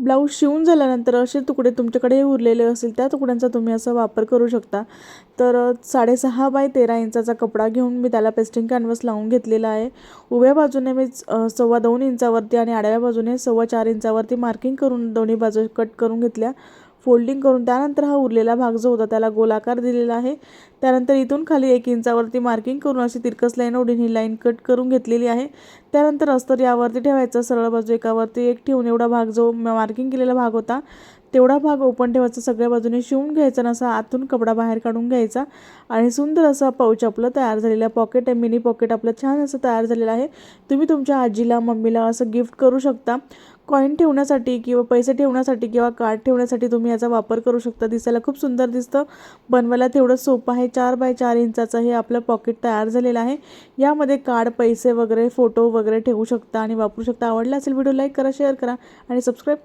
Blouse शिवून झाल्यानंतर असे तुकडे तुमच्याकडे उरलेले असतील त्या तुकड्यांचा तुम्ही असा वापर करू शकता। तर 6.5 बाय 13 इंचाचा कपडा घेऊन मी त्याला पेस्टिंग कॅनव्हास लावून घेतलेला आहे। उभ्या बाजूने मी 2.25 इंचावरती आणि आडव्या बाजूने 4.25 इंचावरती मार्किंग करून दोन्ही बाजू कट करून घेतल्या, फोल्डिंग करून। त्यानंतर हा उरलेला भाग जो होता त्याला गोलाकार दिलेला आहे। त्यानंतर इथून खाली 1 इंचावरती मार्किंग करून अशी तिरकस लाईन ओढून ही लाईन कट करून घेतलेली आहे। त्यानंतर अस्तर यावरती ठेवायचं, सरळ बाजू एकावरती एक ठेवून एवढा भाग जो मार्किंग केलेला भाग होता तेवढा भाग ओपन ठेवायचा, सगळ्या बाजूने शिवून घ्यायचा आणि असा आतून कपडा बाहेर काढून घ्यायचा आणि सुंदर असा पाऊच आपलं तयार झालेला पॉकेट आहे, मिनी पॉकेट आपलं छान असं तयार झालेलं आहे। तुम्ही तुमच्या आजीला मम्मीला असं गिफ्ट करू शकता। कॉइन ठेवण्यासाठी किंवा पैसे ठेवण्यासाठी किंवा कार्ड ठेवण्यासाठी तुम्ही याचा वापर करू शकता। दिसायला खूप सुंदर दिसतं, बनवायला तेवढं सोपं आहे। 4 बाय 4 इंचाचं हे आपलं पॉकेट तयार झालेलं आहे। यामध्ये कार्ड, पैसे वगैरे, फोटो वगैरे ठेवू शकता आणि वापरू शकता। आवडला असेल व्हिडिओ लाईक करा, शेअर करा आणि सबस्क्राईब